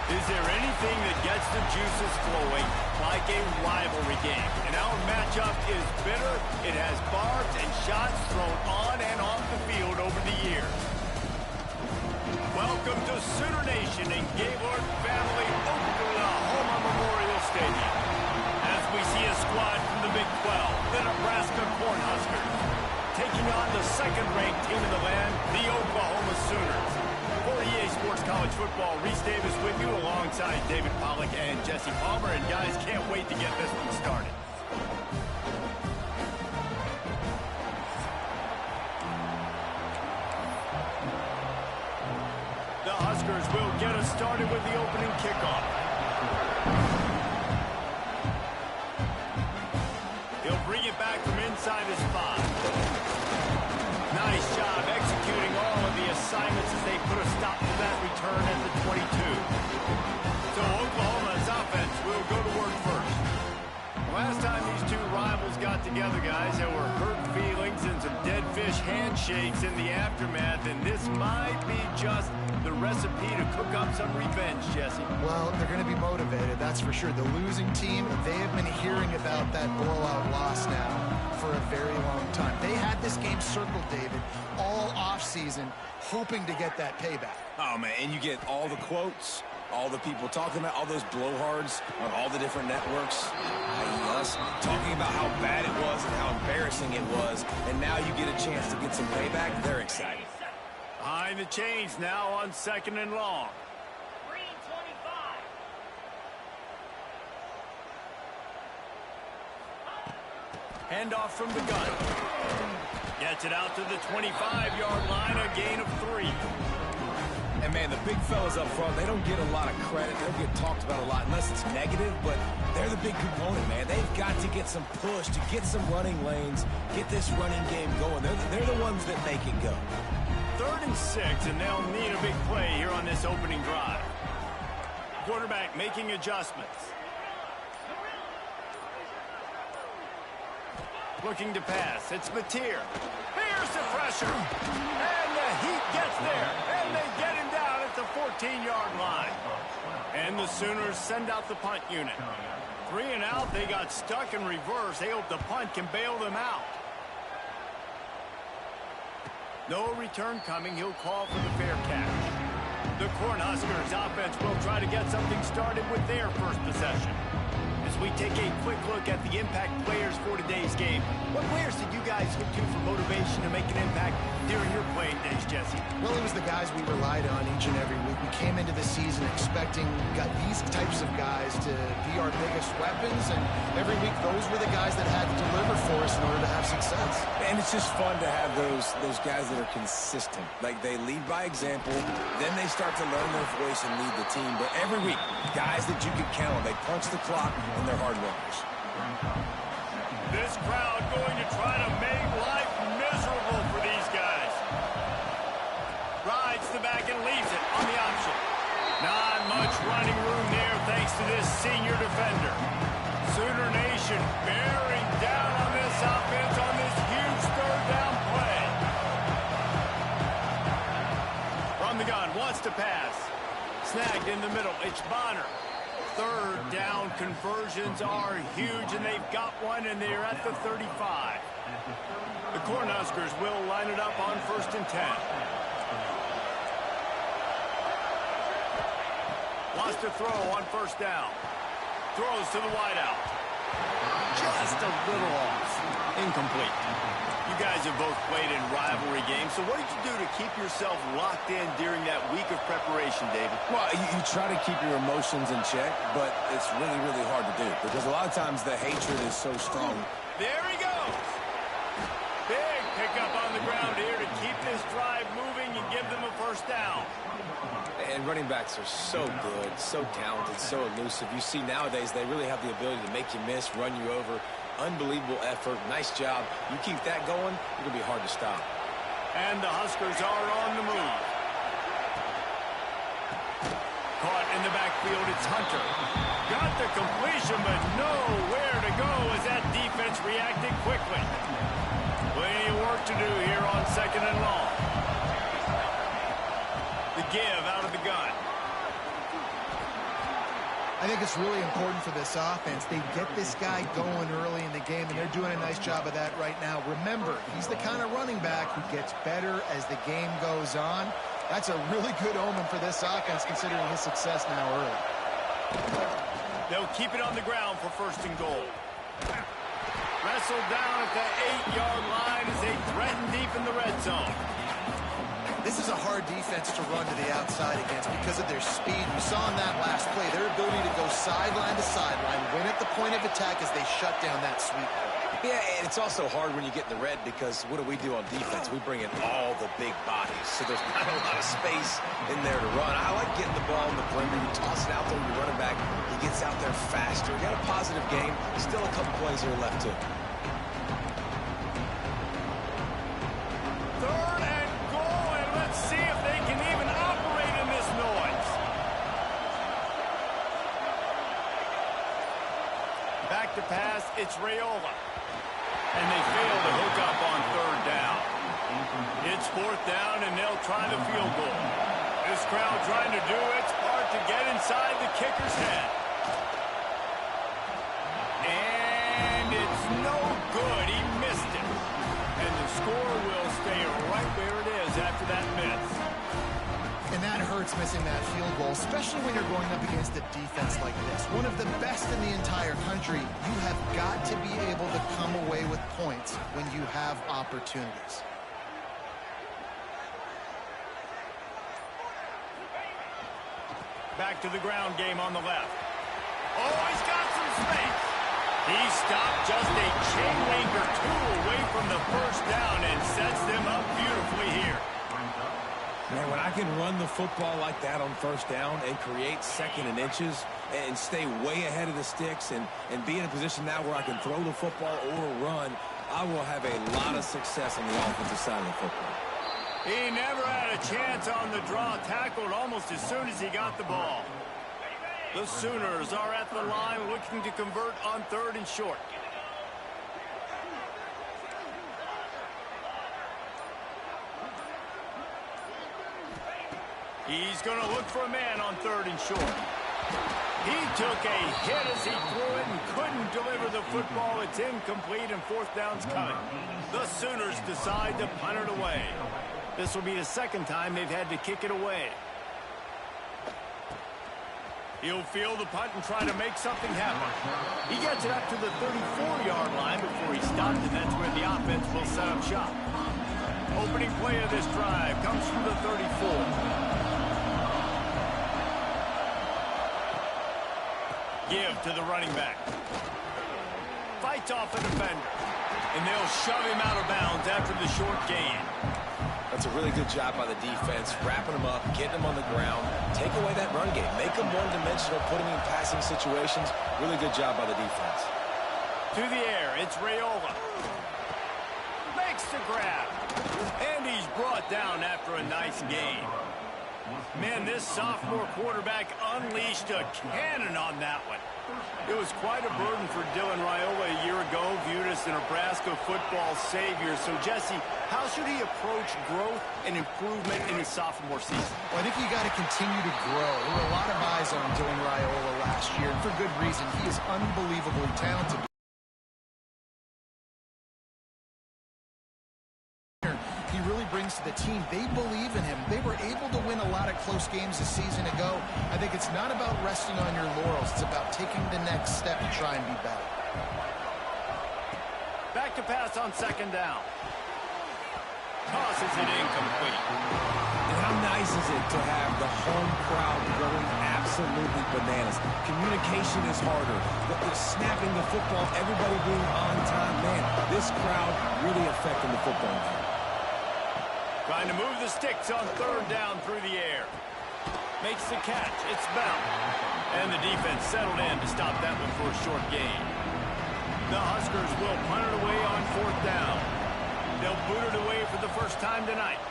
Is there anything that gets the juices flowing like a rivalry game? And our matchup is bitter. It has barbs and shots thrown on and off the field over the years. Welcome to Sooner Nation in Gaylord Family Oklahoma Memorial Stadium. As we see a squad from the Big 12, the Nebraska Cornhuskers, taking on the second-ranked team in the land, the Oklahoma Sooners. For EA Sports College Football, Reese Davis with you alongside David Pollack and Jesse Palmer. And guys, can't wait to get this one started. The Huskers will get us started with the opening kickoff. He'll bring it back from inside his 5. Nice job executing all of the assignments as they put a stop to that return at the 22. So Oklahoma's offense will go to work first. Last time these two rivals got together, guys, there were hurt feelings and some dead fish handshakes in the aftermath, and this might be just the recipe to cook up some revenge, Jesse. Well, they're going to be motivated, that's for sure. The losing team, they have been hearing about that blowout loss now for a very long time. They had this game circled, David, all offseason, hoping to get that payback. Oh, man, and you get all the quotes, all the people talking about, all those blowhards on all the different networks, us talking about how bad it was and how embarrassing it was, and now you get a chance to get some payback. They're excited. Behind the chains now on 2nd and long. Handoff from the gun. Gets it out to the 25-yard line, a gain of 3. And, man, the big fellas up front, they don't get a lot of credit. They don't get talked about a lot unless it's negative, but they're the big component, man. They've got to get some push, to get some running lanes, get this running game going. They're the ones that make it go. 3rd and 6, and they'll need a big play here on this opening drive. Quarterback making adjustments. Looking to pass. It's Mateer. Here's the pressure. And the heat gets there. And they get him down at the 14-yard line. And the Sooners send out the punt unit. 3 and out. They got stuck in reverse. They hope the punt can bail them out. No return coming. He'll call for the fair catch. The Cornhuskers offense will try to get something started with their first possession. As we take a quick look at the impact players for today's game, what players did you guys look to for motivation to make an impact during your playing days, Jesse? Well, it was the guys we relied on each and every week. We came into the season expecting these types of guys to be our biggest weapons, and every week those were the guys that had to deliver for us in order to have success. And it's just fun to have those guys that are consistent. Like, they lead by example, then they start to learn their voice and lead the team. But every week, guys that you can count on, they punch the clock, and they're hard workers. This crowd going to try to make life miserable for these guys. Rides the back and leaves it on the option. Not much running room there thanks to this senior defender. Sooner Nation bearing down on this offense on this huge 3rd down play. From the gun, wants to pass. Snagged in the middle, it's Bonner. 3rd down conversions are huge, and they've got one, and they're at the 35. The Cornhuskers will line it up on 1st and 10. Wants to throw on 1st down. Throws to the wideout. Just a little off. Incomplete. You guys have both played in rivalry games, so what did you do to keep yourself locked in during that week of preparation, David? Well, you try to keep your emotions in check, but it's really, really hard to do because a lot of times the hatred is so strong. There he goes. Big pickup on the ground here to keep this drive moving and give them a 1st down. And running backs are so good, so talented, so elusive. You see nowadays they really have the ability to make you miss, run you over. Unbelievable effort. Nice job. You keep that going, it'll be hard to stop. And the Huskers are on the move. Caught in the backfield, it's Hunter. Got the completion, but nowhere to go as that defense reacted quickly. Plenty of work to do here on 2nd and long. The give out of the gun. I think it's really important for this offense. They get this guy going early in the game, and they're doing a nice job of that right now. Remember, he's the kind of running back who gets better as the game goes on. That's a really good omen for this offense, considering his success now early. They'll keep it on the ground for 1st and goal. Wrestled down at the 8-yard line as they threaten deep in the red zone. This is a hard defense to run to the outside against because of their speed. We saw in that last play their ability to go sideline to sideline, win at the point of attack as they shut down that sweep. Yeah, and it's also hard when you get in the red because what do on defense? We bring in all the big bodies, so there's not a lot of space in there to run. I like getting the ball in the perimeter. You toss it out there, you run it back. He gets out there faster. You got a positive game. Still a couple plays here left, too. 3rd and goal, and let's see if they can even operate in this noise. Back to pass, it's Raiola. And they fail to hook up on 3rd down. It's 4th down, and they'll try the field goal. This crowd trying to do its part to get inside the kicker's head. And it's no good. He missed it. And the score will stay right where it is after that miss. And that hurts, missing that field goal, especially when you're going up against a defense like this. One of the best in the entire country. You have got to be able to come away with points when you have opportunities. Back to the ground game on the left. Oh, he's got some space. He stopped just a chain link or 2 away from the 1st down and sets them up beautifully here. Man, when I can run the football like that on 1st down and create 2nd and inches and stay way ahead of the sticks and be in a position now where I can throw the football or run, I will have a lot of success on the offensive side of the football. He never had a chance on the draw, tackled almost as soon as he got the ball. The Sooners are at the line looking to convert on 3rd and short. He's going to look for a man on 3rd and short. He took a hit as he threw it and couldn't deliver the football. It's incomplete and 4th down's coming. The Sooners decide to punt it away. This will be the 2nd time they've had to kick it away. He'll field the punt and try to make something happen. He gets it up to the 34-yard line before he stopped, and that's where the offense will set up shop. Opening play of this drive comes from the 34. Give to the running back. Fights off a defender. And they'll shove him out of bounds after the short gain. That's a really good job by the defense, wrapping them up, getting them on the ground, take away that run game, make them one-dimensional, put them in passing situations. Really good job by the defense. To the air, it's Raiola. Makes the grab. And he's brought down after a nice gain. Man, this sophomore quarterback unleashed a cannon on that one. It was quite a burden for Dylan Raiola a year ago, viewed as the Nebraska football savior. So, Jesse, how should he approach growth and improvement in his sophomore season? Well, I think you got to continue to grow. There were a lot of eyes on Dylan Raiola last year, and for good reason. He is unbelievably talented. He really brings to the team. They believe in him. They were able to win a lot of close games a season ago. I think it's not about resting on your laurels. It's about taking the next step to try and be better. Back to pass on 2nd down. Tosses it incomplete. And how nice is it to have the home crowd going absolutely bananas? Communication is harder. But the snapping the football, everybody being on time, man, this crowd really affecting the football game. Trying to move the sticks on 3rd down through the air. Makes the catch. It's Bell. And the defense settled in to stop that one for a short gain. The Huskers will punt it away on 4th down. They'll boot it away for the first time tonight.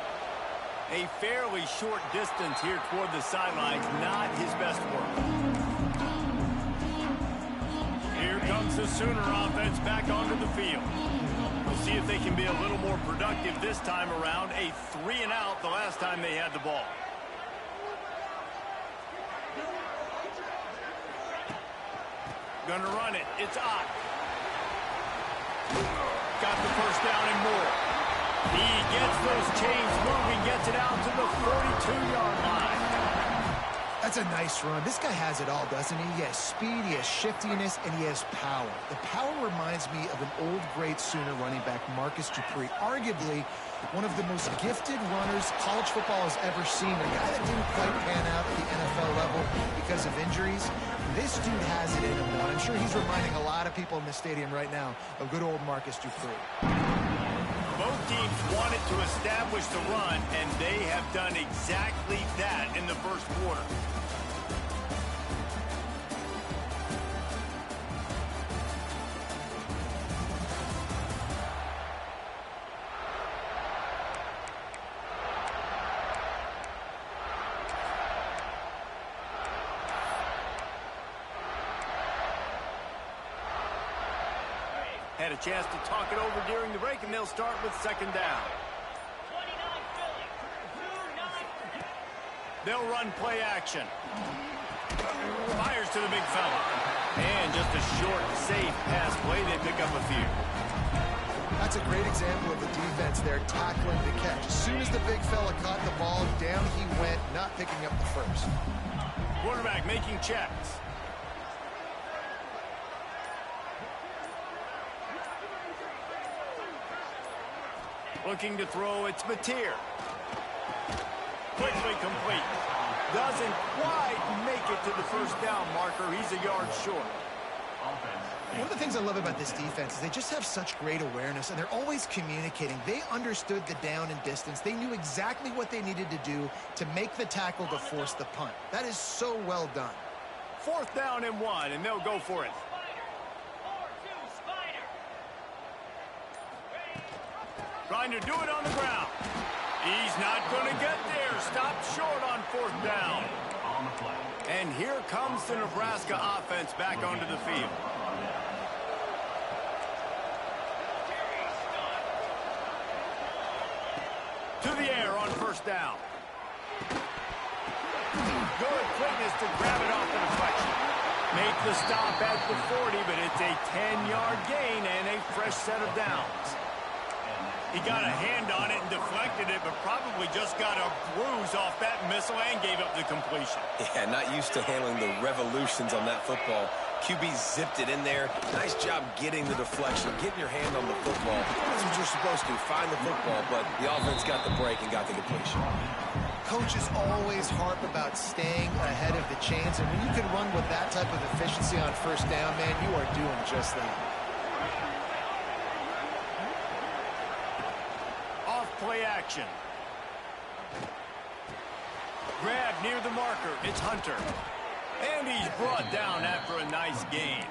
A fairly short distance here toward the sidelines. Not his best work. Here comes the Sooner offense back onto the field. We'll see if they can be a little more productive this time around. A 3-and-out the last time they had the ball. Gonna run it. It's Ott. Got the first down and more. He gets those chains moving, gets it out to the 42-yard line. That's a nice run. This guy has it all, doesn't he? He has speed, he has shiftiness, and he has power. The power reminds me of an old great Sooner running back, Marcus Dupree, arguably one of the most gifted runners college football has ever seen. A guy that didn't quite pan out at the NFL level because of injuries. This dude has it in him now. I'm sure he's reminding a lot of people in the stadium right now of good old Marcus Dupree. Both teams wanted to establish the run, and they have done exactly that in the first quarter. Had a chance to talk it over during the break, and they'll start with second down. They'll run play action. Fires to the big fella. And just a short, safe pass play. They pick up a few. That's a great example of the defense there tackling the catch. As soon as the big fella caught the ball, down he went, not picking up the first. Quarterback making checks. Looking to throw, it's Mateer. Quickly complete. Doesn't quite make it to the first down marker. He's a yard short. One of the things I love about this defense is they just have such great awareness, and they're always communicating. They understood the down and distance. They knew exactly what they needed to do to make the tackle to force the punt. That is so well done. Fourth down and 1, and they'll go for it. Trying to do it on the ground. He's not going to get there. Stopped short on fourth down. And here comes the Nebraska offense back onto the field. To the air on first down. Good quickness to grab it off the deflection. Make the stop at the 40, but it's a 10-yard gain and a fresh set of downs. He got a hand on it and deflected it, but probably just got a bruise off that missile and gave up the completion. Yeah, not used to handling the revolutions on that football. QB zipped it in there. Nice job getting the deflection, getting your hand on the football. That's what you're supposed to, find the football, but the offense got the break and got the completion. Coaches always harp about staying ahead of the chains, and when you can run with that type of efficiency on first down, man, you are doing just that. Play action. Grab near the marker. It's Hunter. And he's brought down after a nice gain.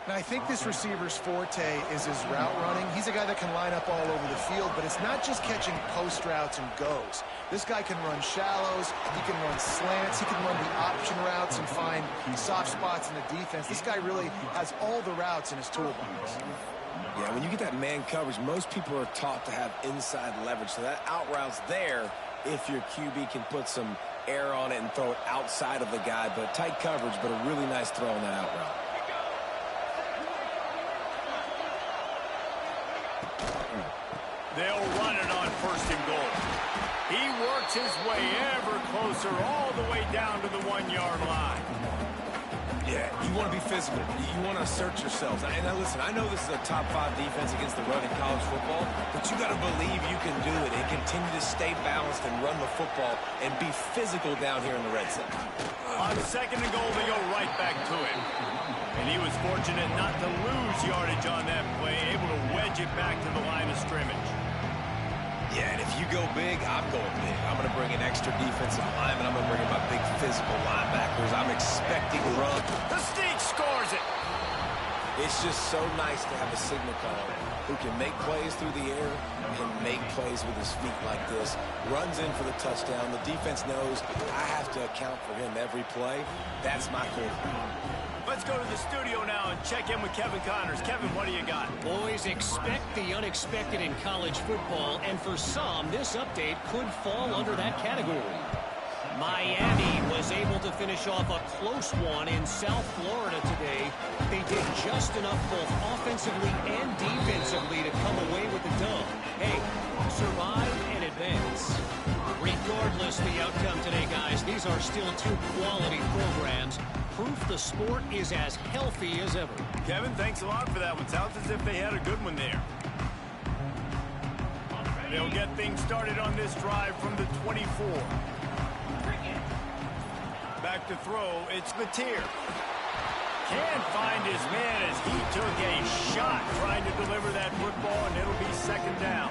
Now, I think this receiver's forte is his route running. He's a guy that can line up all over the field, but it's not just catching post routes and goes. This guy can run shallows. He can run slants. He can run the option routes and find soft spots in the defense. This guy really has all the routes in his toolbox. Yeah, when you get that man coverage, most people are taught to have inside leverage. So that out route's there if your QB can put some air on it and throw it outside of the guy. But tight coverage, but a really nice throw on that out route. They'll run it on first and goal. He works his way ever closer all the way down to the 1-yard line. Yeah, you want to be physical. You want to assert yourselves. And now listen, I know this is a top 5 defense against the run in college football, but you got to believe you can do it and continue to stay balanced and run the football and be physical down here in the red zone. On second and goal, they go right back to him. And he was fortunate not to lose yardage on that play, able to wedge it back to the line of scrimmage. Yeah, and if you go big, I'm going big. I'm going to bring an extra defensive lineman. I'm going to bring in my big physical linebackers. I'm expecting to run. The Sneak scores it. It's just so nice to have a signal caller who can make plays through the air and make plays with his feet like this. Runs in for the touchdown. The defense knows I have to account for him every play. That's my quarterback. Let's go to the studio now and check in with Kevin Connors. Kevin, what do you got? Boys, expect the unexpected in college football, and for some, this update could fall under that category. Miami was able to finish off a close one in South Florida today. They did just enough both offensively and defensively to come away with the dub. Hey, survive and advance. Regardless the outcome today, guys, these are still two quality programs. Proof the sport is as healthy as ever. Kevin, thanks a lot for that one. Sounds as if they had a good one there. They'll get things started on this drive from the 24. Back to throw, it's Mateer. Can't find his man as he took a shot trying to deliver that football, and it'll be second down.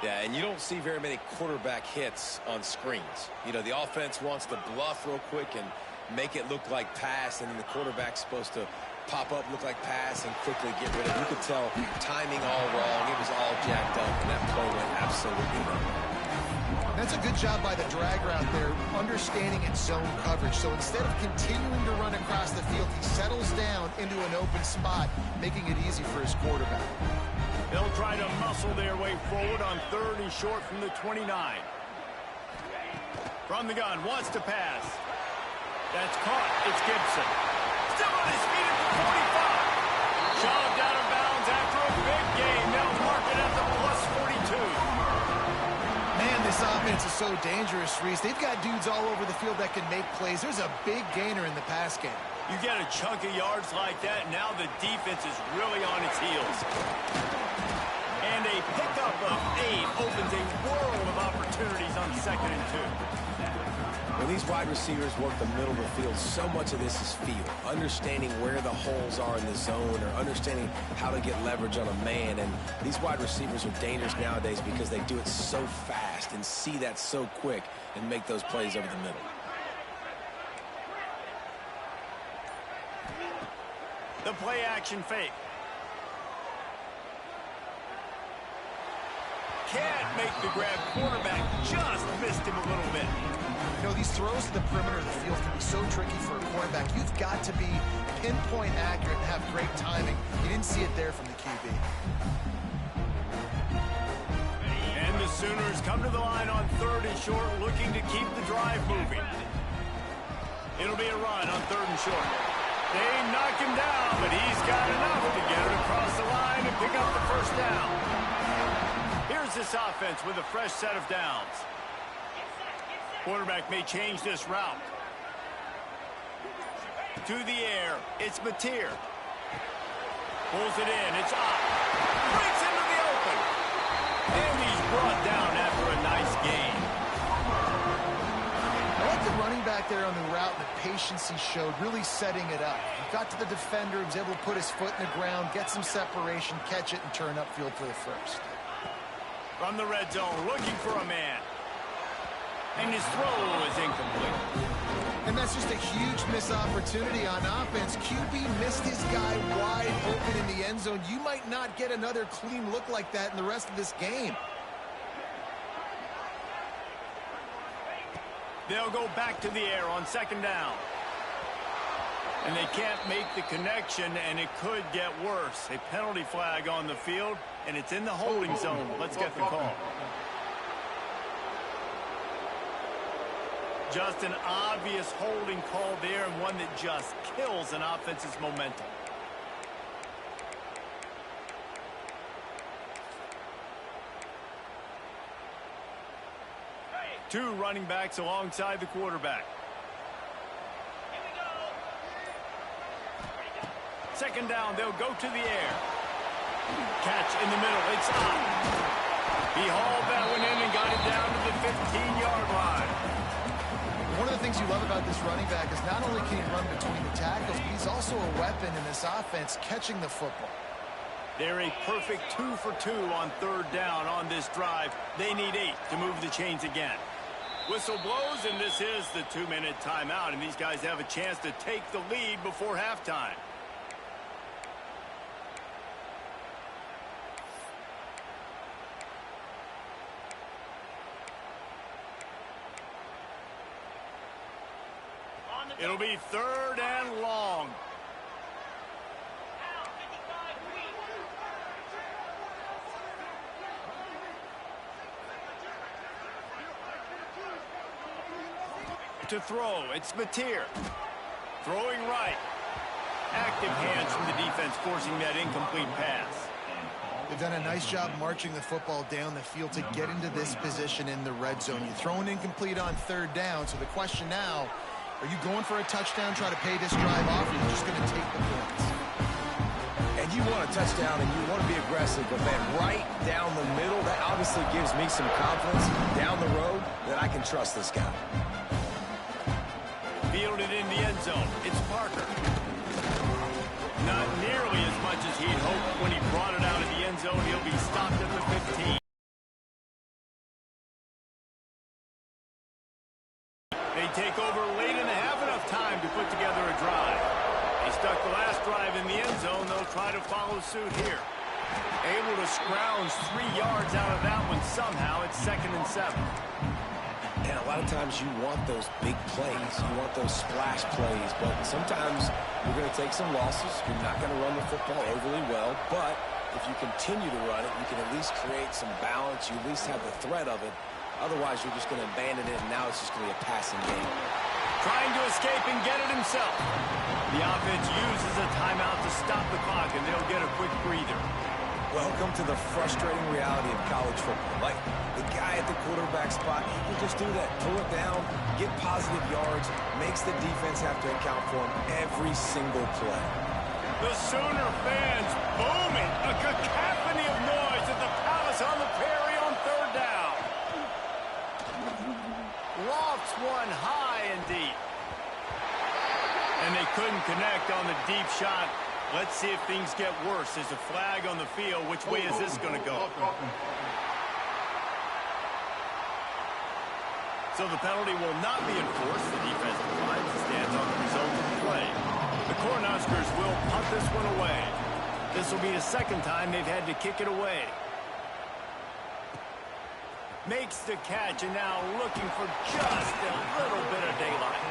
Yeah, and you don't see very many quarterback hits on screens. You know, the offense wants to bluff real quick and make it look like pass, and then the quarterback's supposed to pop up, look like pass, and quickly get rid of it. You could tell timing all wrong. It was all jacked up, and that play went absolutely wrong. That's a good job by the drag route there, understanding its zone coverage. So instead of continuing to run across the field, he settles down into an open spot, making it easy for his quarterback. They'll try to muscle their way forward on 3rd and short from the 29. From the gun, wants to pass. That's caught. It's Gibson. Still on his feet at the 45. Shoved out of bounds after a big gain. They'll mark it at the +42. Man, this offense is so dangerous, Reese. They've got dudes all over the field that can make plays. There's a big gainer in the pass game. You get a chunk of yards like that, now the defense is really on its heels. And a pickup of 8 opens a world of opportunities on 2nd and 2. When these wide receivers work the middle of the field, so much of this is feel. Understanding where the holes are in the zone or understanding how to get leverage on a man. And these wide receivers are dangerous nowadays because they do it so fast and see that so quick and make those plays over the middle. The play action fake. Can't make the grab. Quarterback just missed him a little bit. You know, these throws to the perimeter of the field can be so tricky for a quarterback. You've got to be pinpoint accurate and have great timing. You didn't see it there from the QB. And the Sooners come to the line on 3rd and short, looking to keep the drive moving. It'll be a run on 3rd and short. They knock him down, but he's got enough to get it across the line and pick up the first down. Here's this offense with a fresh set of downs. Quarterback may change this route. To the air, it's Mateer. Pulls it in, it's up. Breaks into the open. And he's brought down after a nice gain. I like the running back there on the route, the patience he showed, really setting it up. He got to the defender, he was able to put his foot in the ground, get some separation, catch it, and turn upfield for the first. From the red zone, looking for a man. And his throw is incomplete. And that's just a huge missed opportunity on offense. QB missed his guy wide open in the end zone. You might not get another clean look like that in the rest of this game. They'll go back to the air on 2nd down. And they can't make the connection, and it could get worse. A penalty flag on the field, and it's in the holding zone. Let's get the call. Just an obvious holding call there, and one that just kills an offense's momentum. Two running backs alongside the quarterback. 2nd down, they'll go to the air. Catch in the middle, it's up. He hauled that one in and got it down to the 15-yard line. One of the things you love about this running back is not only can he run between the tackles, but he's also a weapon in this offense, catching the football. They're a perfect 2 for 2 on 3rd down on this drive. They need 8 to move the chains again. Whistle blows, and this is the 2-minute timeout, and these guys have a chance to take the lead before halftime. It'll be 3rd and long. To throw, it's Mateer. Throwing right. Active hands from the defense forcing that incomplete pass. They've done a nice job marching the football down the field to get into this position in the red zone. You throw an incomplete on third down, so the question now, are you going for a touchdown, try to pay this drive off, or are you just going to take the points? And you want a touchdown and you want to be aggressive, but man, right down the middle, that obviously gives me some confidence down the road that I can trust this guy. Fielded in the end zone. It's Parker. Not nearly as much as he'd hoped when he brought it out of the end zone. He'll be stopped at the 15. They take over late and have enough time to put together a drive. They stuck the last drive in the end zone. They'll try to follow suit here. Able to scrounge 3 yards out of that one somehow. It's 2nd and 7. And a lot of times you want those big plays. You want those splash plays. But sometimes you're going to take some losses. You're not going to run the football overly well. But if you continue to run it, you can at least create some balance. You at least have the threat of it. Otherwise, you're just going to abandon it, and now it's just going to be a passing game. Trying to escape and get it himself. The offense uses a timeout to stop the clock, and they'll get a quick breather. Welcome to the frustrating reality of college football. Like, the guy at the quarterback spot, he can just do that. Pull it down, get positive yards, makes the defense have to account for him every single play. The Sooner fans booming. A cacophony of noise at the Palace on the Prairie on third down. Lofts one high and deep. And they couldn't connect on the deep shot. Let's see if things get worse. There's a flag on the field. Which way is this going to go? So the penalty will not be enforced. The defense declines and stands on the result of the play. The Cornhuskers will punt this one away. This will be the second time they've had to kick it away. Makes the catch, and now looking for just a little bit of daylight.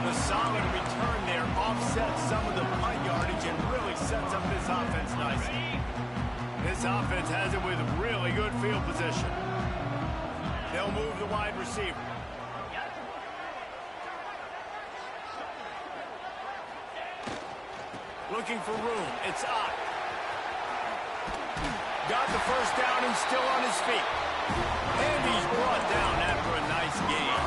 The solid return there offsets some of the punt yardage and really sets up this offense nicely. This offense has it with really good field position. They'll move the wide receiver. Looking for room. It's Ott. Got the first down and still on his feet. And he's brought down after a nice game.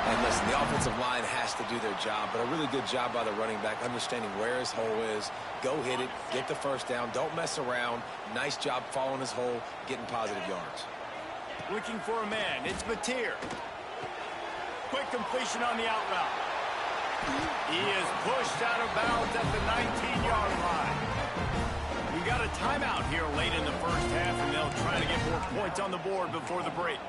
And listen, the offensive line has to do their job, but a really good job by the running back, understanding where his hole is. Go hit it, get the first down, don't mess around. Nice job following his hole, getting positive yards. Looking for a man. It's Mateer. Quick completion on the out route. He is pushed out of bounds at the 19-yard line. We got a timeout here late in the first half, and they'll try to get more points on the board before the break.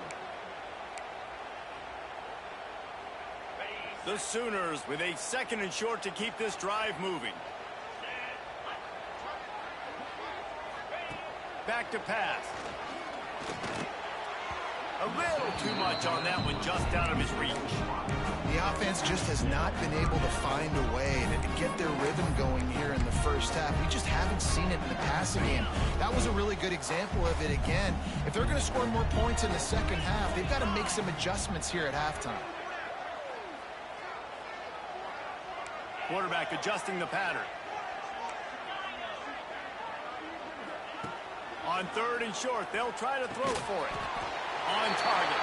The Sooners with a 2nd and short to keep this drive moving. Back to pass. A little too much on that one, just out of his reach. The offense just has not been able to find a way to get their rhythm going here in the first half. We just haven't seen it in the passing game. That was a really good example of it again. If they're going to score more points in the second half, they've got to make some adjustments here at halftime. Quarterback adjusting the pattern. On 3rd and short, they'll try to throw for it. On target.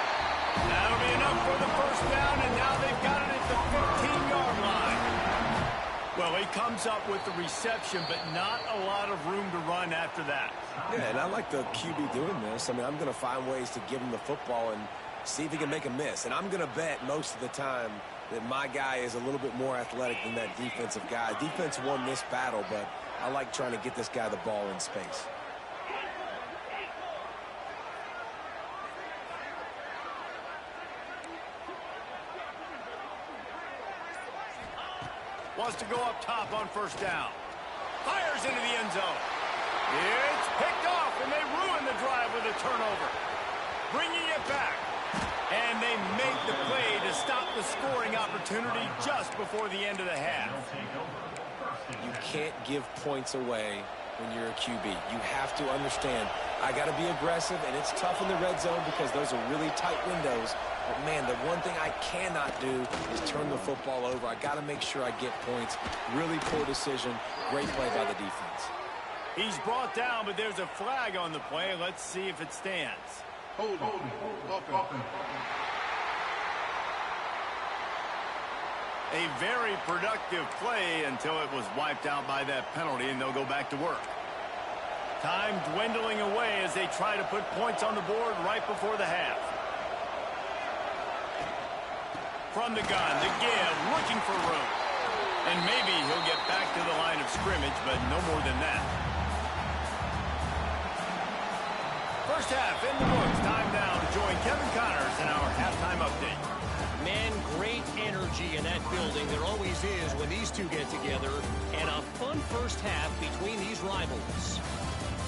That'll be enough for the first down, and now they've got it at the 15-yard line. Well, he comes up with the reception, but not a lot of room to run after that. Yeah, and I like the QB doing this. I mean, I'm going to find ways to give him the football and see if he can make a miss. And I'm going to bet most of the time that my guy is a little bit more athletic than that defensive guy. Defense won this battle, but I like trying to get this guy the ball in space. Wants to go up top on first down. Fires into the end zone. It's picked off, and they ruin the drive with a turnover. Bringing it back. And they make the play to stop the scoring opportunity just before the end of the half. You can't give points away when you're a QB. You have to understand, I got to be aggressive, and it's tough in the red zone because those are really tight windows. But, man, the one thing I cannot do is turn the football over. I got to make sure I get points. Really poor decision. Great play by the defense. He's brought down, but there's a flag on the play. Let's see if it stands. Hold on. A very productive play until it was wiped out by that penalty, and they'll go back to work. Time dwindling away as they try to put points on the board right before the half. From the gun, the give, looking for room. And maybe he'll get back to the line of scrimmage, but no more than that. First half in the books. Time now to join Kevin Connors in our halftime update. Man, great energy in that building. There always is when these two get together. And a fun first half between these rivals.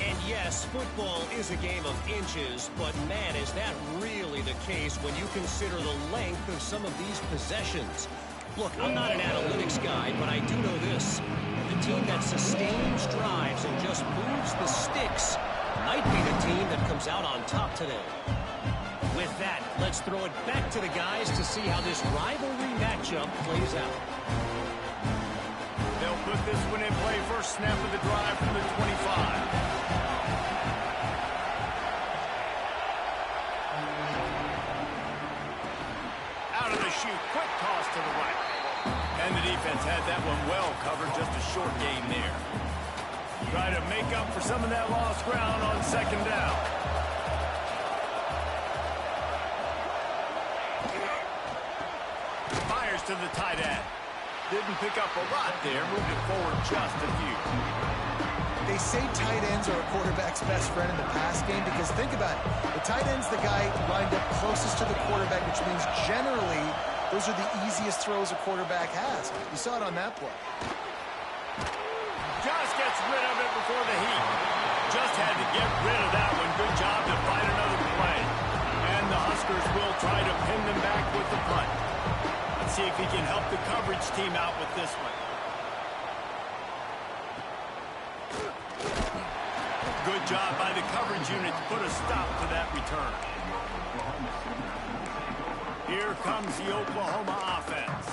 And yes, football is a game of inches, but man, is that really the case when you consider the length of some of these possessions. Look, I'm not an analytics guy, but I do know this. The team that sustains drives and just moves the sticks might be the team that comes out on top today. With that, let's throw it back to the guys to see how this rivalry matchup plays out. They'll put this one in play. First snap of the drive from the 25. Out of the chute, quick toss to the right. And the defense had that one well covered, just a short gain there. Try to make up for some of that lost ground on second down. Fires to the tight end. Didn't pick up a lot there, moved it forward just a few. They say tight ends are a quarterback's best friend in the pass game because think about it. The tight end's the guy lined up closest to the quarterback, which means generally those are the easiest throws a quarterback has. You saw it on that play. Just gets rid of it before the heat. Just had to get rid of that one. Good job to find another play. And the Huskers will try to pin them back with the punt. Let's see if he can help the coverage team out with this one. Good job by the coverage unit to put a stop to that return. Here comes the Oklahoma offense.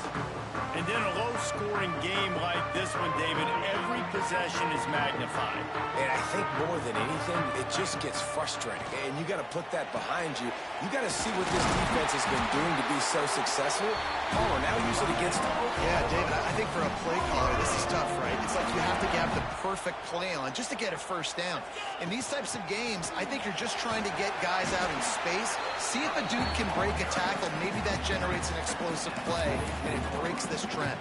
And in a low-scoring game like this one, David, every possession is magnified. And I think more than anything, it just gets frustrating. And you got to put that behind you. You got to see what this defense has been doing to be so successful. Palmer now use it against them. Yeah, David, I think for a play caller, this is tough, right? It's like you have to have the perfect play on just to get a first down. In these types of games, I think you're just trying to get guys out in space, see if a dude can break a tackle. Maybe that generates an explosive play, and it breaks this trend.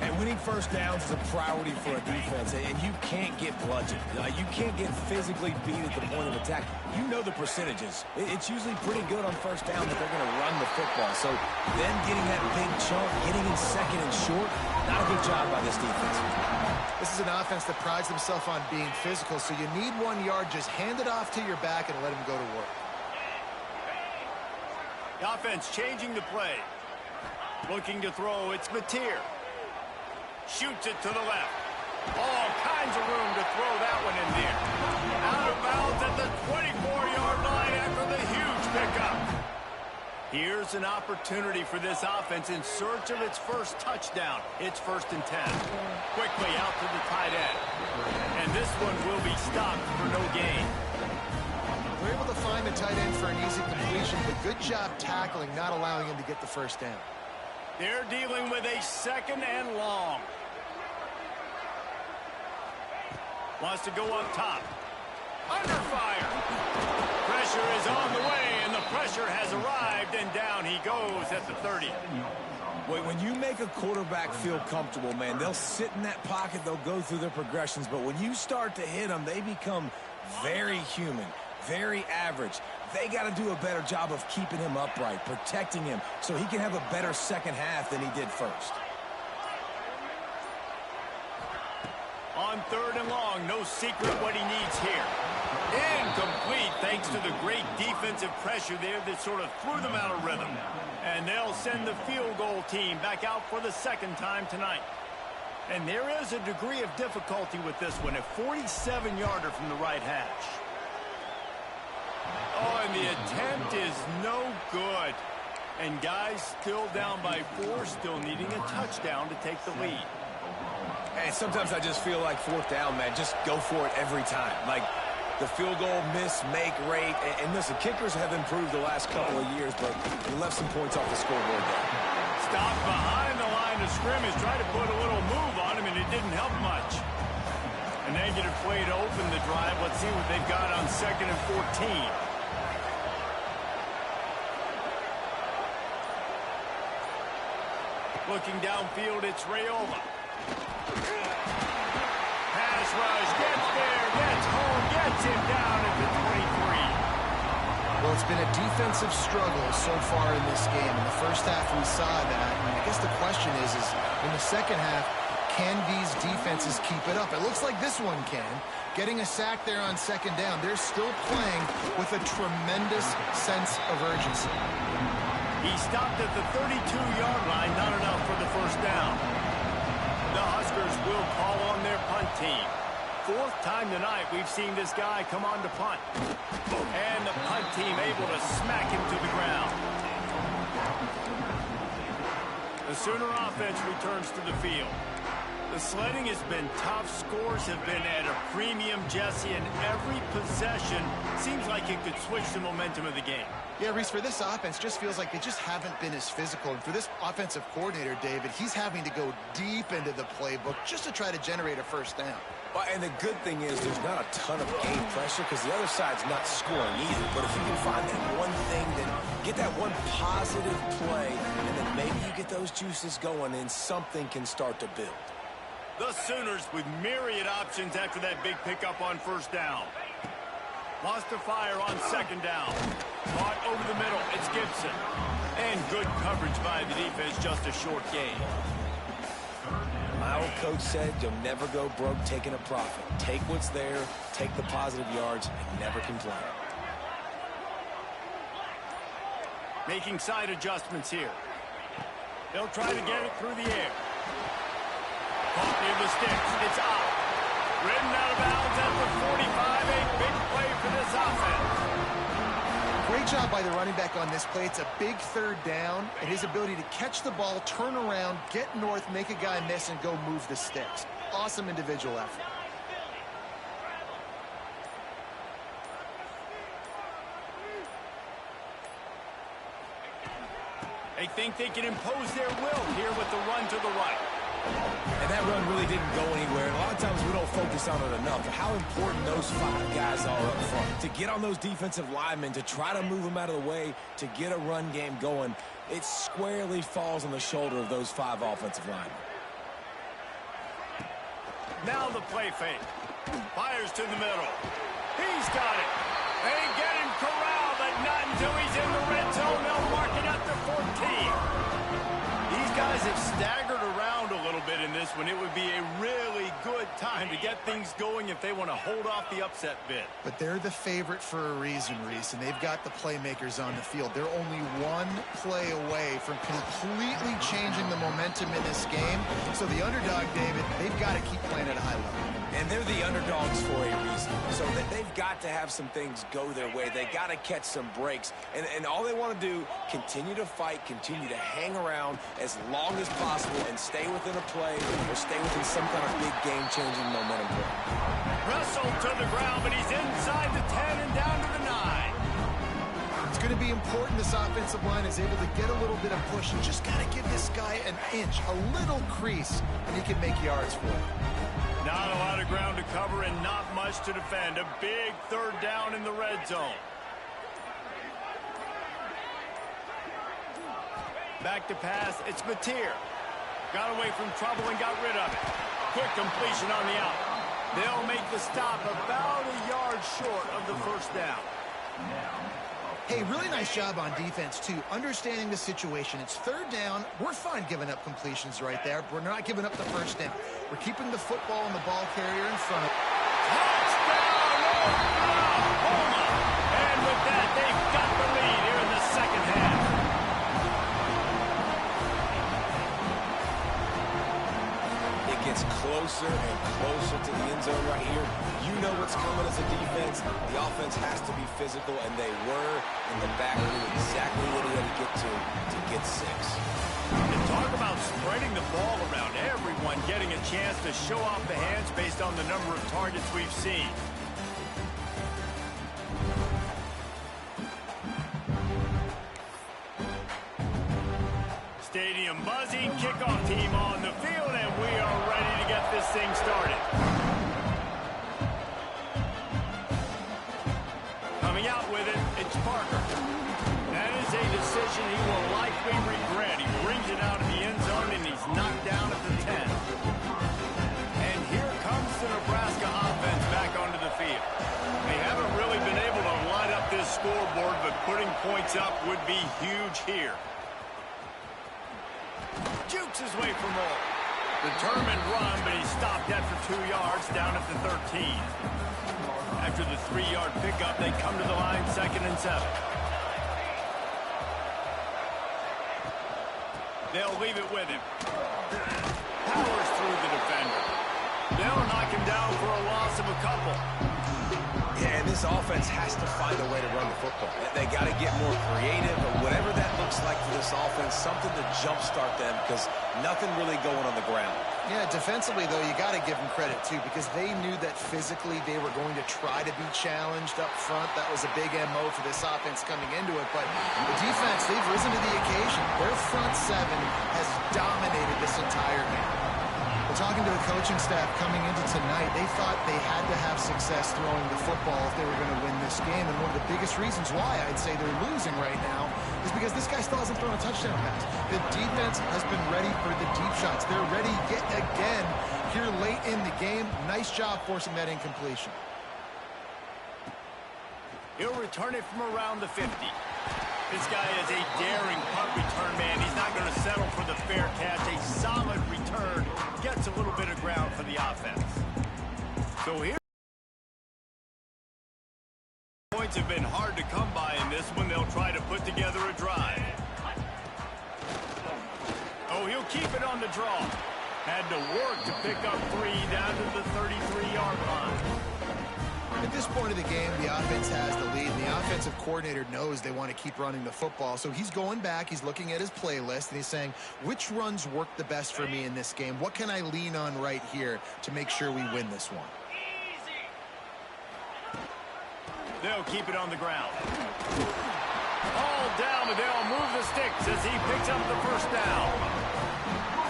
And winning first downs is a priority for a defense, and you can't get bludgeoned. You can't get physically beat at the point of attack. You know the percentages. It's usually pretty good on first down that they're going to run the football. So then getting that big chunk, getting in second and short, not a good job by this defense. This is an offense that prides themselves on being physical, so you need 1 yard. Just hand it off to your back and let him go to work. The offense changing the play. Looking to throw, it's Mateer. Shoots it to the left. All kinds of room to throw that one in there. Out of bounds at the 24-yard line after the huge pickup. Here's an opportunity for this offense in search of its first touchdown. It's 1st and 10. Quickly out to the tight end. And this one will be stopped for no gain. We're able to find the tight end for an easy completion, but good job tackling, not allowing him to get the first down. They're dealing with a 2nd and long. Wants to go up top. Under fire. Pressure is on the way, and the pressure has arrived, and down he goes at the 30. When you make a quarterback feel comfortable, man, they'll sit in that pocket, they'll go through their progressions, but when you start to hit them, they become very human, very average. They got to do a better job of keeping him upright, protecting him, so he can have a better second half than he did first. On 3rd and long, no secret what he needs here. Incomplete thanks to the great defensive pressure there that sort of threw them out of rhythm. And they'll send the field goal team back out for the 2nd time tonight. And there is a degree of difficulty with this one, a 47-yarder from the right hash. attempt is no good. And guys still down by 4, still needing a touchdown to take the lead. And sometimes I just feel like fourth down, man, just go for it every time. Like the field goal miss-make rate. And listen, kickers have improved the last couple of years, but you left some points off the scoreboard there. Stopped behind the line of scrimmage, tried to put a little move on him, and it didn't help much. A negative play to open the drive. Let's see what they've got on 2nd and 14. Looking downfield, it's Rayola. Pass rush, gets there, gets home, gets him down at the 23. Well, it's been a defensive struggle so far in this game. In the first half, we saw that. And I guess the question is in the second half, can these defenses keep it up? It looks like this one can. Getting a sack there on 2nd down. They're still playing with a tremendous sense of urgency. He stopped at the 32-yard line, not enough for the first down. The Huskers will call on their punt team. 4th time tonight we've seen this guy come on to punt. And the punt team able to smack him to the ground. The Sooner offense returns to the field. The sledding has been tough. Scores have been at a premium, Jesse, and every possession seems like it could switch the momentum of the game. Yeah, Reese, for this offense, just feels like they just haven't been as physical. And for this offensive coordinator, David, he's having to go deep into the playbook just to try to generate a first down. Well, and the good thing is there's not a ton of game pressure because the other side's not scoring either. But if you can find that one thing, then get that one positive play, and then maybe you get those juices going and something can start to build. The Sooners with myriad options after that big pickup on 1st down. Lost to fire on 2nd down. Caught over the middle. It's Gibson. And good coverage by the defense, just a short gain. My old coach said you'll never go broke taking a profit. Take what's there, take the positive yards, and never complain. Making side adjustments here. They'll try to get it through the air. Caught near the sticks. It's out. Ridden out of bounds at the 45. A big play for this offense. Great job by the running back on this play. It's a big 3rd down, and his ability to catch the ball, turn around, get north, make a guy miss, and go move the sticks. Awesome individual effort. They think they can impose their will here with the run to the right. And that run really didn't go anywhere. And a lot of times we don't focus on it enough. How important those 5 guys are up front. To get on those defensive linemen, to try to move them out of the way, to get a run game going, it squarely falls on the shoulder of those 5 offensive linemen. Now the play fake. Fires to the middle. He's got it. They get him corralled, but not until he's in the red zone. They'll mark it at the 14. These guys have staggered around a little bit in this one. It would be a really good time to get things going if they want to hold off the upset bid. But they're the favorite for a reason, Reese, and they've got the playmakers on the field. They're only one play away from completely changing the momentum in this game. So the underdog, David, they've got to keep playing at a high level. And they're the underdogs for a reason. So they've got to have some things go their way. They got to catch some breaks. And all they want to do, continue to fight, continue to hang around as long as possible and stay within a play or stay within some kind of big game-changing momentum play. Wrestled to the ground, but he's inside the 10 and down to the 9. It's going to be important this offensive line is able to get a little bit of push and just got to give this guy an inch, a little crease, and he can make yards for it. Not a lot of ground to cover and not much to defend. A big 3rd down in the red zone. Back to pass. It's Mateer. Got away from trouble and got rid of it. Quick completion on the out. They'll make the stop about a yard short of the first down. Hey, really nice job on defense, too. Understanding the situation. It's 3rd down. We're fine giving up completions right there. We're not giving up the first down. We're keeping the football and the ball carrier in front of it. Touchdown, Oklahoma! And with that, they've got the lead here in the second half. It gets close closer and closer to the end zone right here. You know what's coming as a defense. The offense has to be physical, and they were, and the back knew exactly what he had to get 6. And talk about spreading the ball around, everyone getting a chance to show off the hands based on the number of targets we've seen. Stadium buzzing, kickoff team on the field, and we are ready to get this thing started. Coming out with it, it's Parker. That is a decision he will likely regret. He brings it out of the end zone, and he's knocked down at the 10. And here comes the Nebraska offense back onto the field. They haven't really been able to light up this scoreboard, but putting points up would be huge here. Jukes his way for more. Determined run, but he stopped after 2 yards, down at the 13. After the 3-yard pickup, they come to the line, 2nd and 7. They'll leave it with him. Powers through the defender. They'll knock him down for a loss of a couple. Yeah, and this offense has to find a way to run the football. They got to get more creative, or whatever that looks like for this offense, something to jumpstart them, because nothing really going on the ground. Yeah, defensively, though, you got to give them credit, too, because they knew that physically they were going to try to be challenged up front. That was a big MO for this offense coming into it. But the defense, they've risen to the occasion. Their front 7 has dominated this entire game. Talking to the coaching staff coming into tonight, they thought they had to have success throwing the football if they were going to win this game. And one of the biggest reasons why I'd say they're losing right now is because this guy still hasn't thrown a touchdown pass. The defense has been ready for the deep shots. They're ready yet again here late in the game. Nice job forcing that incompletion. He'll return it from around the 50. This guy is a daring punt return man. He's not going to settle for the fair catch. A solid return. Gets a little bit of ground for the offense. So here, points have been hard to come by in this one. They'll try to put together a drive. Oh, he'll keep it on the draw. Had to work to pick up 3 down to the 33-yard line. At this point of the game, the offense has the lead, and the offensive coordinator knows they want to keep running the football. So he's going back, he's looking at his playlist, and he's saying, which runs work the best for me in this game? What can I lean on right here to make sure we win this one? They'll keep it on the ground. All down, but they'll move the sticks as he picks up the first down.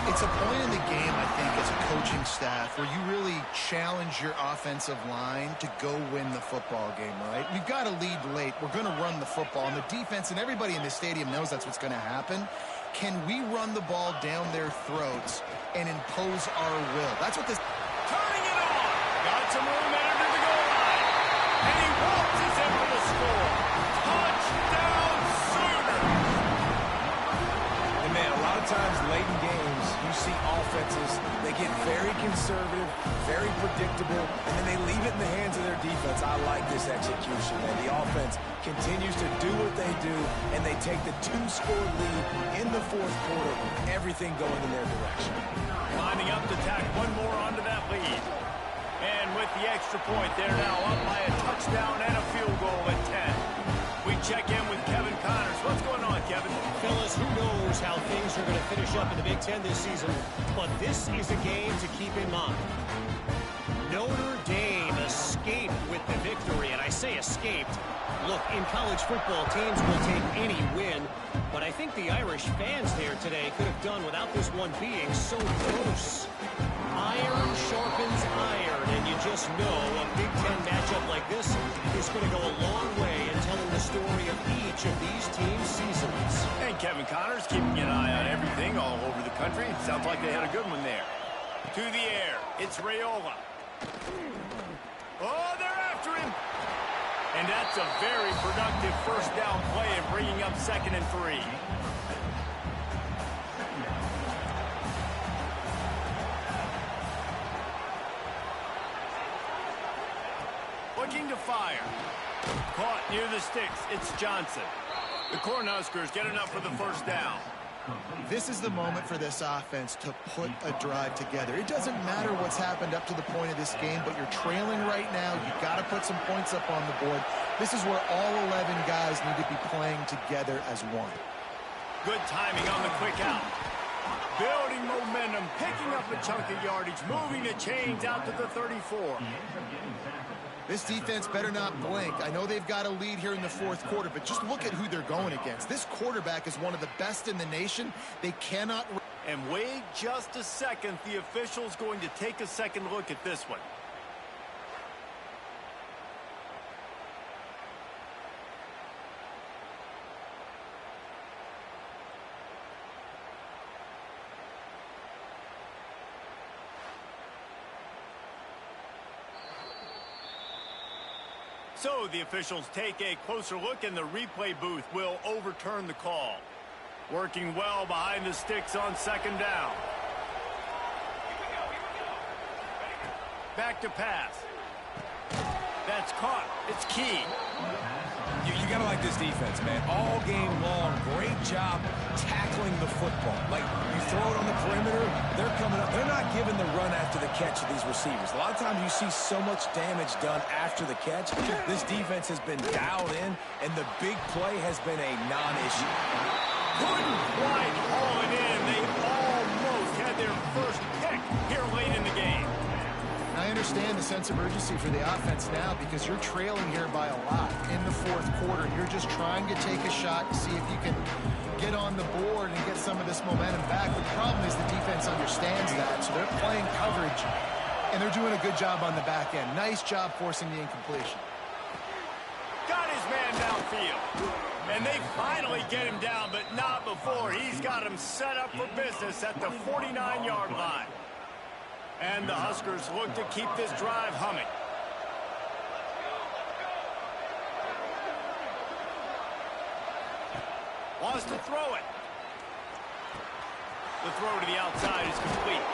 It's a point in the game, I think, as a coaching staff where you really challenge your offensive line to go win the football game, right? We've got to lead late. We're going to run the football. And the defense and everybody in the stadium knows that's what's going to happen. Can we run the ball down their throats and impose our will? That's what this... Turning it on. Got some room under the goal line. And he waltzes in for the score. Touchdown, Sooners. And, man, a lot of times late in games, you see offenses, they get very conservative, very predictable, and then they leave it in the hands of their defense. I like this execution, man. The offense continues to do what they do, and they take the 2-score lead in the 4th quarter, everything going in their direction. Lining up to tack one more onto that lead. And with the extra point, they're now up by a touchdown and a field goal at 10. We check in with Kevin Connors. What's going on, Kevin? Fellas, who knows how things are going to finish up in the Big Ten this season, but this is a game to keep in mind. Notre Dame escaped with the victory, and I say escaped. Look, in college football, teams will take any win, but I think the Irish fans there today could have done without this one being so close. Iron sharpens iron, and you just know a Big Ten matchup like this is going to go a long way in telling the story of each of these teams' seasons. And Kevin Connors keeping an eye on everything all over the country. Sounds like they had a good one there. To the air, it's Raiola. Oh, they're after him. And that's a very productive first down play and bringing up 2nd and 3. Looking to fire. Caught near the sticks. It's Johnson. The Cornhuskers get enough for the first down. This is the moment for this offense to put a drive together. It doesn't matter what's happened up to the point of this game, but you're trailing right now. You've got to put some points up on the board. This is where all 11 guys need to be playing together as one. Good timing on the quick out. Building momentum, picking up a chunk of yardage, moving the chains out to the 34. This defense better not blink. I know they've got a lead here in the fourth quarter, but just look at who they're going against. This quarterback is one of the best in the nation. They cannot... And wait just a second. The official's going to take a second look at this one. So the officials take a closer look, and the replay booth will overturn the call. Working well behind the sticks on second down. Back to pass. That's caught. It's key. You got to like this defense, man. All game long, great job tackling the football. Like, you throw it on the perimeter, they're coming up. They're not giving the run after the catch to these receivers. A lot of times you see so much damage done after the catch. This defense has been dialed in, and the big play has been a non-issue. Couldn't quite haul it in. They almost had their first pick here late in the game. I understand the sense of urgency for the offense now because you're trailing here by a lot in the fourth quarter. You're just trying to take a shot to see if you can get on the board and get some of this momentum back. The problem is the defense understands that, so they're playing coverage, and they're doing a good job on the back end. Nice job forcing the incompletion. Got his man downfield. And they finally get him down, but not before. He's got him set up for business at the 49-yard line. And the Huskers look to keep this drive humming. Wants to throw it. The throw to the outside is complete.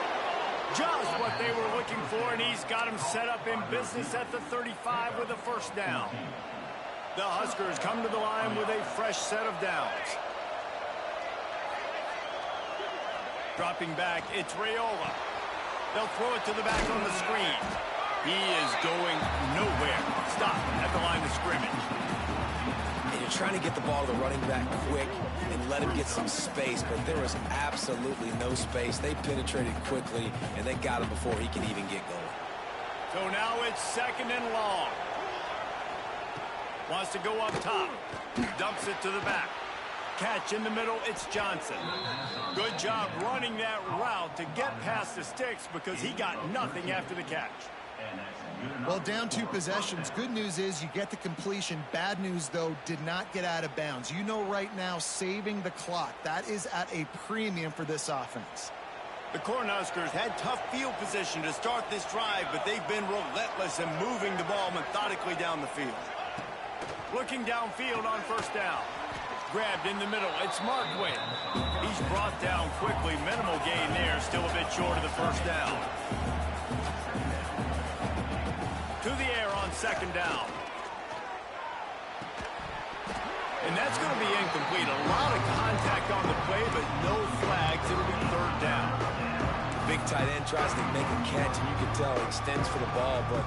Just what they were looking for, and he's got him set up in business at the 35 with a first down. The Huskers come to the line with a fresh set of downs. Dropping back, it's Raiola. They'll throw it to the back on the screen. He is going nowhere. Stop at the line of scrimmage. And you're trying to get the ball to the running back quick and let him get some space, but there was absolutely no space. They penetrated quickly, and they got him before he could even get going. So now it's second and long. Wants to go up top. Dumps it to the back. Catch in the middle, it's Johnson. Good job running that route to get past the sticks because he got nothing after the catch. Well, down 2 possessions. Good news is you get the completion. Bad news, though, did not get out of bounds. You know right now, saving the clock, that is at a premium for this offense. The Cornhuskers had tough field position to start this drive, but they've been relentless in moving the ball methodically down the field. Looking downfield on first down. Grabbed in the middle. It's Markway. He's brought down quickly. Minimal gain there. Still a bit short of the first down. To the air on second down. And that's going to be incomplete. A lot of contact on the play, but no flags. It'll be third down. Big tight end tries to make a catch, and you can tell he extends for the ball, but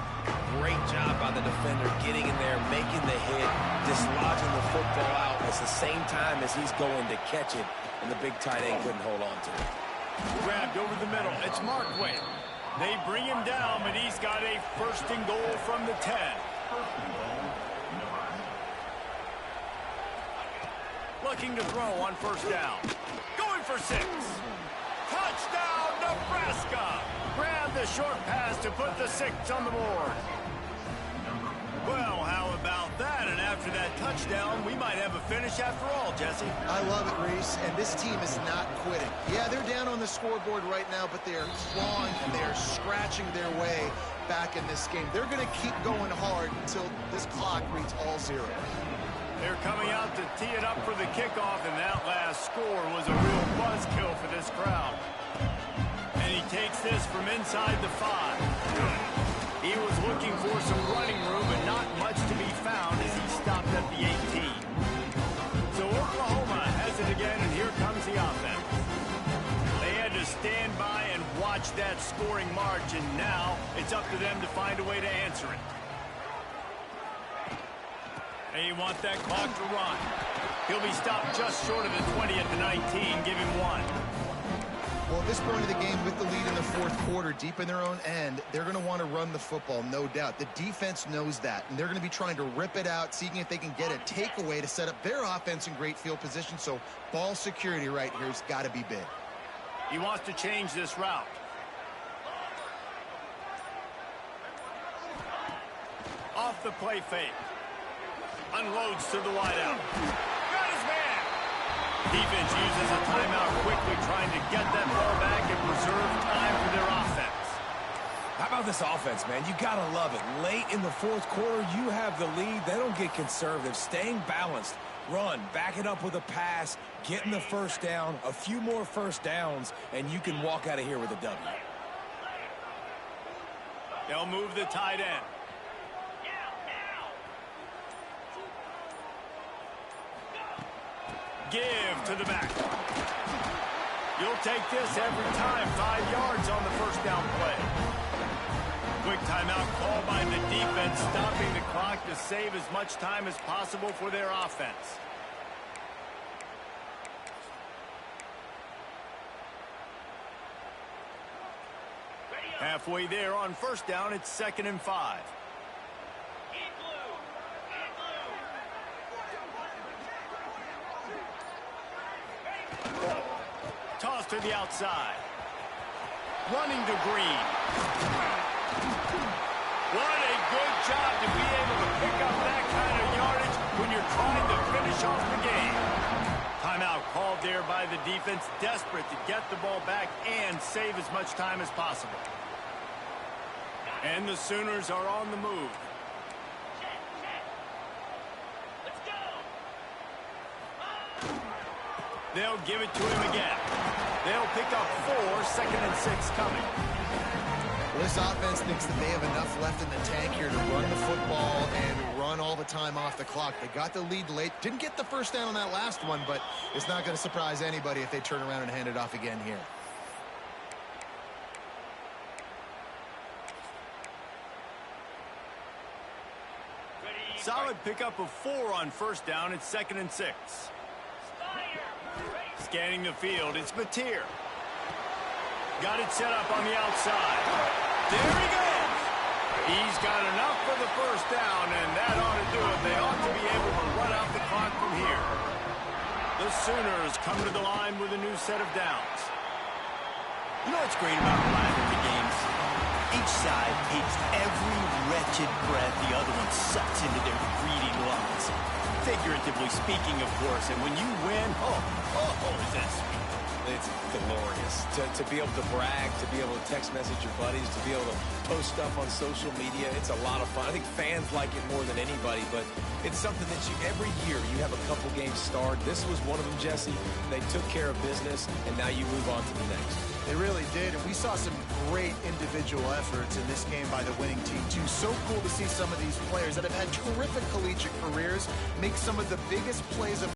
great job by the defender getting in there, making the hit, dislodging the football out at the same time as he's going to catch it, and the big tight end couldn't hold on to it. Grabbed over the middle. It's Markway. They bring him down, but he's got a first and goal from the 10. Looking to throw on first down. Going for 6. Touchdown, Nebraska! Grab the short pass to put the 6 on the board. Well, how about that? And after that touchdown, we might have a finish after all, Jesse. I love it, Reese, and this team is not quitting. Yeah, they're down on the scoreboard right now, but they are clawing and they are scratching their way back in this game. They're going to keep going hard until this clock reads all 0. They're coming out to tee it up for the kickoff, and that last score was a real buzzkill for this crowd. And he takes this from inside the 5. He was looking for some running room, but not much to be found as he stopped at the 18. So Oklahoma has it again, and here comes the offense. that scoring march, and now it's up to them to find a way to answer it. They want that clock to run. He'll be stopped just short of the 20 at the 19. Give him 1. Well, at this point of the game, with the lead in the fourth quarter, deep in their own end, they're going to want to run the football, no doubt. The defense knows that, and they're going to be trying to rip it out, seeing if they can get a takeaway to set up their offense in great field position. So ball security right here has got to be big. He wants to change this route. Off the play fake. Unloads to the wideout. Got his man. Defense uses a timeout quickly, trying to get that ball back and preserve time for their offense. How about this offense, man? You got to love it. Late in the fourth quarter, you have the lead. They don't get conservative. Staying balanced. Run, back it up with a pass, getting the first down, a few more first downs, and you can walk out of here with a W. They'll move the tight end. Give to the back. You'll take this every time. 5 yards on the first down play. Quick timeout called by the defense, stopping the clock to save as much time as possible for their offense. Halfway there on first down, it's 2nd and 5. Toss to the outside. Running to Green. What a good job to be able to pick up that kind of yardage when you're trying to finish off the game. Timeout called there by the defense, desperate to get the ball back and save as much time as possible. And the Sooners are on the move. They'll give it to him again. They'll pick up 4, 2nd and 6 coming. Well, this offense thinks that they have enough left in the tank here to run the football and run all the time off the clock. They got the lead late. Didn't get the first down on that last one, but it's not going to surprise anybody if they turn around and hand it off again here. Solid pickup of 4 on first down. It's 2nd and 6. Scanning the field, it's Mateer. Got it set up on the outside. There he goes. He's got enough for the first down, and that ought to do it. They ought to be able to run out the clock from here. The Sooners come to the line with a new set of downs. You know what's great about rivalry games? Each side hates every wretched breath the other one sucks into their greedy lungs. Figuratively speaking, of course, and when you win, is that sweet. It's glorious to be able to brag, to be able to text message your buddies, to be able to post stuff on social media. It's a lot of fun. I think fans like it more than anybody, but it's something that every year you have a couple games starred. This was one of them, Jesse. They took care of business, and now you move on to the next. They really did, and we saw some great individual efforts in this game by the winning team, too. So cool to see some of these players that have had terrific collegiate careers make some of the biggest plays of